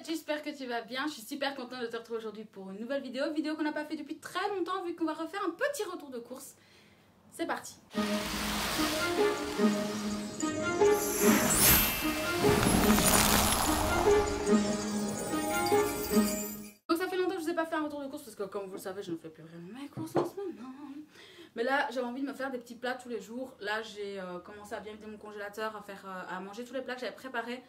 j'espère que tu vas bien. Je suis super contente de te retrouver aujourd'hui pour une nouvelle vidéo qu'on n'a pas fait depuis très longtemps vu qu'on va refaire un petit retour de course. C'est parti. Donc ça fait longtemps que je ne vous ai pas fait un retour de course parce que comme vous le savez je ne fais plus vraiment mes courses en ce moment. Mais là j'avais envie de me faire des petits plats tous les jours. Là j'ai commencé à bien vider mon congélateur, à manger tous les plats que j'avais préparés.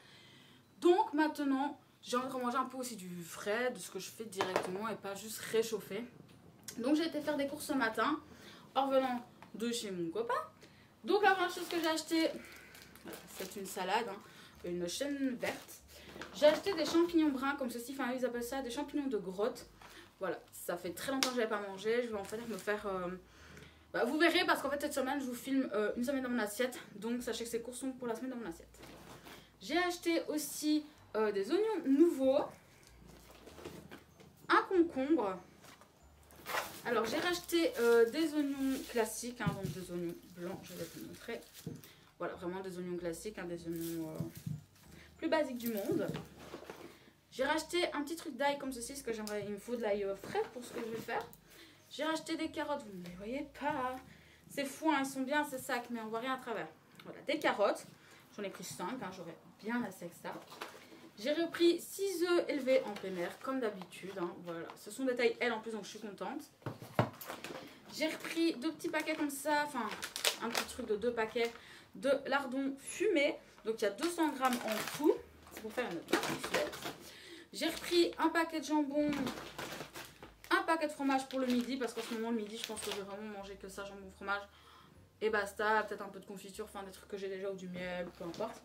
Donc maintenant j'ai envie de remanger un peu aussi du frais, de ce que je fais directement et pas juste réchauffer. Donc j'ai été faire des courses ce matin en revenant de chez mon copain. Donc la première chose que j'ai acheté, c'est une salade, une chêne verte. J'ai acheté des champignons bruns comme ceci, enfin ils appellent ça des champignons de grotte. Voilà, ça fait très longtemps que je n'avais pas mangé. Je vais en fait me faire... vous verrez parce qu'en fait cette semaine je vous filme une semaine dans mon assiette. Donc sachez que ces courses sont pour la semaine dans mon assiette. J'ai acheté aussi des oignons nouveaux, un concombre. Alors j'ai racheté des oignons classiques, donc des oignons blancs, je vais te montrer. Voilà, vraiment des oignons classiques, des oignons plus basiques du monde. J'ai racheté un petit truc d'ail comme ceci, parce que j'aimerais, il me faut de l'ail frais pour ce que je vais faire. J'ai racheté des carottes, vous ne les voyez pas. C'est fou, ils sont bien ces sacs, mais on voit rien à travers. Voilà, des carottes. J'en ai pris 5, j'aurais bien assez avec ça. J'ai repris 6 œufs élevés en plein air, comme d'habitude. Voilà, ce sont des tailles L en plus, donc je suis contente. J'ai repris 2 petits paquets comme ça, enfin un petit truc de 2 paquets de lardons fumés. Donc il y a 200 grammes en tout. C'est pour faire une tartiflette. J'ai repris un paquet de jambon, un paquet de fromage pour le midi, parce qu'en ce moment, le midi, je pense que je vais vraiment manger que ça, jambon, fromage. Et basta, peut-être un peu de confiture, enfin des trucs que j'ai déjà ou du miel, peu importe.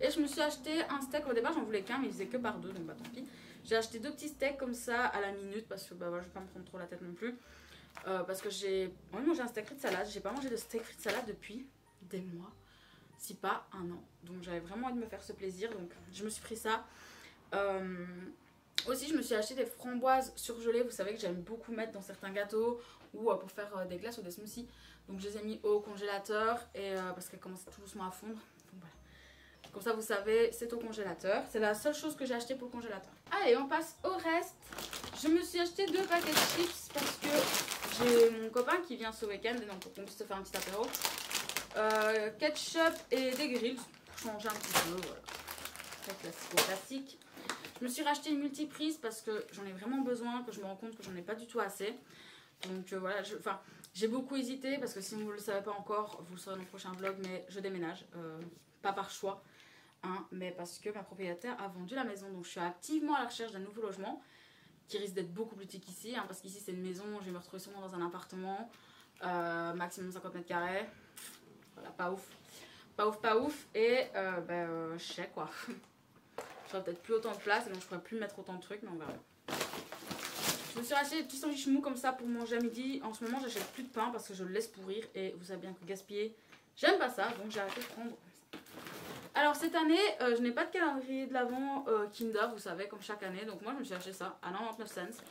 Et je me suis acheté un steak, au départ j'en voulais qu'un mais il faisait que par 2, donc bah tant pis. J'ai acheté 2 petits steaks comme ça à la minute parce que bah, voilà, je vais pas me prendre trop la tête non plus. Parce que j'ai envie de manger un steak frites salade, j'ai pas mangé de steak frites salade depuis des mois, si pas un an. Donc j'avais vraiment envie de me faire ce plaisir, donc je me suis pris ça. Aussi je me suis acheté des framboises surgelées, vous savez que j'aime beaucoup mettre dans certains gâteaux ou pour faire des glaces ou des smoothies. Donc je les ai mis au congélateur et parce qu'elles commencent tout doucement à fondre. Donc, voilà. Comme ça vous savez, c'est au congélateur. C'est la seule chose que j'ai acheté pour le congélateur. Allez, on passe au reste. Je me suis acheté 2 paquets de chips parce que j'ai mon copain qui vient ce week-end et donc pour qu'on puisse se faire un petit apéro. Ketchup et des grilles pour changer un petit peu. Voilà. Très classique. Je me suis racheté une multiprise parce que j'en ai vraiment besoin, que je me rends compte que j'en ai pas du tout assez. Donc voilà, j'ai beaucoup hésité parce que si vous ne le savez pas encore, vous le saurez dans le prochain vlog, mais je déménage, pas par choix, mais parce que ma propriétaire a vendu la maison. Donc je suis activement à la recherche d'un nouveau logement qui risque d'être beaucoup plus petit qu'ici, parce qu'ici c'est une maison, je vais me retrouver sûrement dans un appartement, maximum 50 mètres carrés, voilà, pas ouf, pas ouf, et je sais quoi, j'aurais peut-être plus autant de place, et donc je pourrais plus mettre autant de trucs, mais on verra. Je me suis acheté des petits sandwichs mous comme ça pour manger à midi. En ce moment, j'achète plus de pain parce que je le laisse pourrir. Et vous savez bien que gaspiller, j'aime pas ça. Donc j'ai arrêté de prendre. Alors cette année, je n'ai pas de calendrier de l'Avent Kinder, vous savez, comme chaque année. Donc moi, je me suis acheté ça à 99 cents.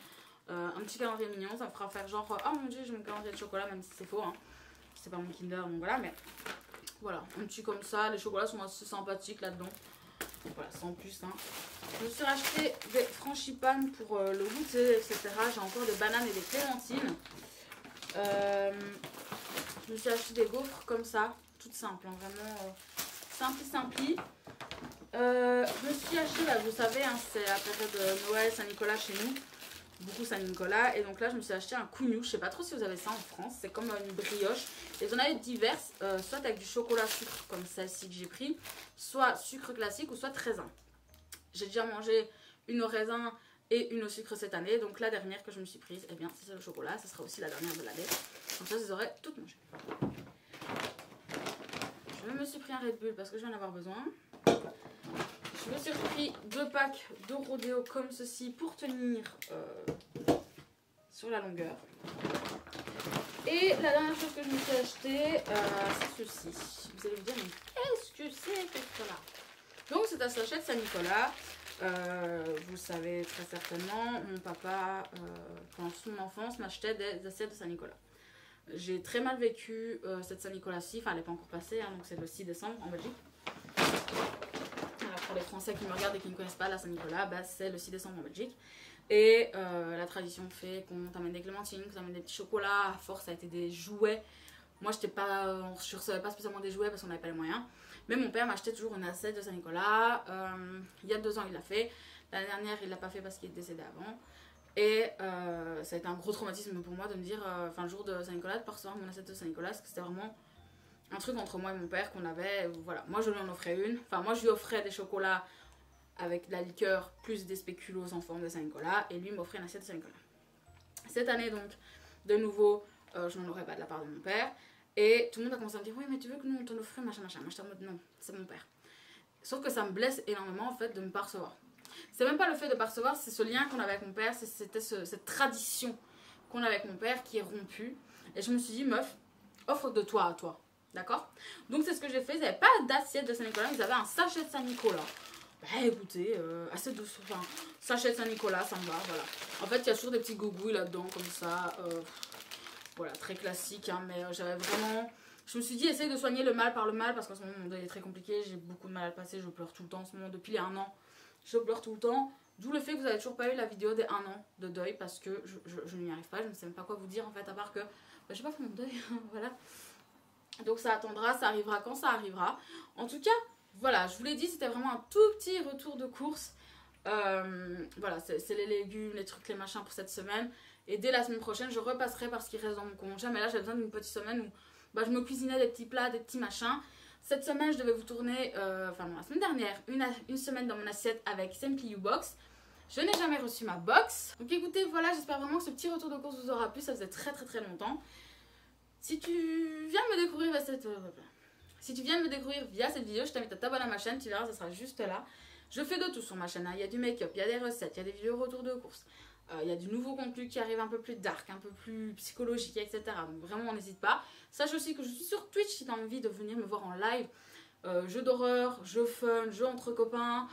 Un petit calendrier mignon. Ça me fera faire genre, oh mon dieu, j'ai mon calendrier de chocolat, même si c'est faux. C'est pas mon Kinder, donc voilà. Mais voilà, un petit comme ça. Les chocolats sont assez sympathiques là-dedans. Voilà, sans plus. Je me suis racheté des frangipanes pour le goûter, etc. J'ai encore des bananes et des clémentines. Je me suis acheté des gaufres comme ça, toutes simples, vraiment simpli. Je me suis acheté, là, vous savez, c'est la période de Noël, Saint-Nicolas chez nous. Beaucoup Saint-Nicolas. Et donc là, je me suis acheté un cougnou. Je sais pas trop si vous avez ça en France. C'est comme une brioche. Et vous en avez diverses, soit avec du chocolat sucre comme celle-ci que j'ai pris, soit sucre classique ou soit raisin. J'ai déjà mangé une au raisin et une au sucre cette année. Donc la dernière que je me suis prise, eh bien c'est le chocolat. Ce sera aussi la dernière de l'année. Comme ça, vous aurez toutes mangées. Je me suis pris un Red Bull parce que je vais en avoir besoin. Je me suis repris 2 packs de rodéo comme ceci pour tenir sur la longueur. Et la dernière chose que je me suis acheté, c'est ceci. Vous allez vous dire, mais qu'est-ce que c'est que cela? Donc c'est un sachet de Saint-Nicolas. Vous le savez très certainement, mon papa, pendant toute mon enfance, m'achetait des assiettes de Saint-Nicolas. J'ai très mal vécu cette Saint-Nicolas-ci, enfin elle n'est pas encore passée, donc c'est le 6 décembre en Belgique. Alors pour les Français qui me regardent et qui ne connaissent pas la Saint-Nicolas, bah, c'est le 6 décembre en Belgique. Et la tradition fait qu'on t'amène des clémentines, qu'on t'amène des petits chocolats. À force, ça a été des jouets. Moi, je ne recevais pas spécialement des jouets parce qu'on n'avait pas les moyens. Mais mon père m'achetait toujours une assiette de Saint-Nicolas. Il y a 2 ans, il l'a fait. L'année dernière, il ne l'a pas fait parce qu'il est décédé avant. Et ça a été un gros traumatisme pour moi de me dire, le jour de Saint-Nicolas, de pas recevoir mon assiette de Saint-Nicolas, parce que c'était vraiment un truc entre moi et mon père qu'on avait. Voilà, moi je lui en offrais une. Enfin, moi je lui offrais des chocolats avec de la liqueur plus des spéculoos en forme de Saint-Nicolas. Et lui m'offrait une assiette de Saint-Nicolas. Cette année, donc, de nouveau, je n'en aurais pas de la part de mon père. Et tout le monde a commencé à me dire, oui, mais tu veux que nous on t'en offre, machin, machin. Moi j'étais en mode, non, c'est mon père. Sauf que ça me blesse énormément en fait de ne pas recevoir. C'est même pas le fait de ne pas recevoir, c'est ce lien qu'on avait avec mon père, c'était cette tradition qu'on avait avec mon père qui est rompue. Et je me suis dit, meuf, offre de toi à toi. D'accord? Donc c'est ce que j'ai fait. Ils n'avaient pas d'assiette de Saint-Nicolas, ils avaient un sachet de Saint-Nicolas. Bah écoutez, assez de enfin, sachet de Saint-Nicolas, ça me va, voilà. En fait, il y a toujours des petits gougouilles là-dedans, comme ça. Voilà, très classique, hein, mais j'avais vraiment... Je me suis dit, essaye de soigner le mal par le mal, parce qu'en ce moment, mon deuil est très compliqué, j'ai beaucoup de mal à le passer, je pleure tout le temps en ce moment, depuis les 1 an. Je pleure tout le temps, d'où le fait que vous n'avez toujours pas eu la vidéo des 1 an de deuil, parce que je n'y arrive pas, je ne sais même pas quoi vous dire en fait, à part que bah, j'ai pas fait mon deuil, voilà. Donc ça attendra, ça arrivera quand ça arrivera. En tout cas, voilà, je vous l'ai dit, c'était vraiment un tout petit retour de course. Voilà, c'est les légumes, les trucs, les machins pour cette semaine. Et dès la semaine prochaine, je repasserai parce qu'il reste dans mon congé. Mais là, j'ai besoin d'une petite semaine où bah, je me cuisinais des petits plats, des petits machins. Cette semaine, je devais vous tourner, enfin non, la semaine dernière, une semaine dans mon assiette avec Simply You Box. Je n'ai jamais reçu ma box. Donc écoutez, voilà, j'espère vraiment que ce petit retour de course vous aura plu. Ça faisait très très très longtemps. Si tu viens de me découvrir via cette vidéo, je t'invite à t'abonner à ma chaîne. Tu verras, ça sera juste là. Je fais de tout sur ma chaîne. Hein. Il y a du make-up, il y a des recettes, il y a des vidéos retour de course. Il y a du nouveau contenu qui arrive un peu plus dark, un peu plus psychologique, etc. Donc vraiment, n'hésite pas. Sache aussi que je suis sur Twitch si tu as envie de venir me voir en live. Jeux d'horreur, jeux fun, jeux entre copains.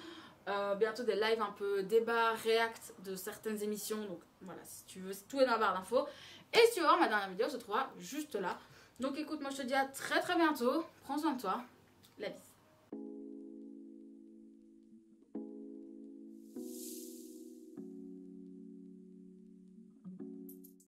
Bientôt des lives un peu débat, react de certaines émissions. Donc voilà, si tu veux, tout est dans la barre d'infos. Et si tu veux voir ma dernière vidéo, se trouvera juste là. Donc écoute, moi je te dis à très très bientôt. Prends soin de toi. La bise.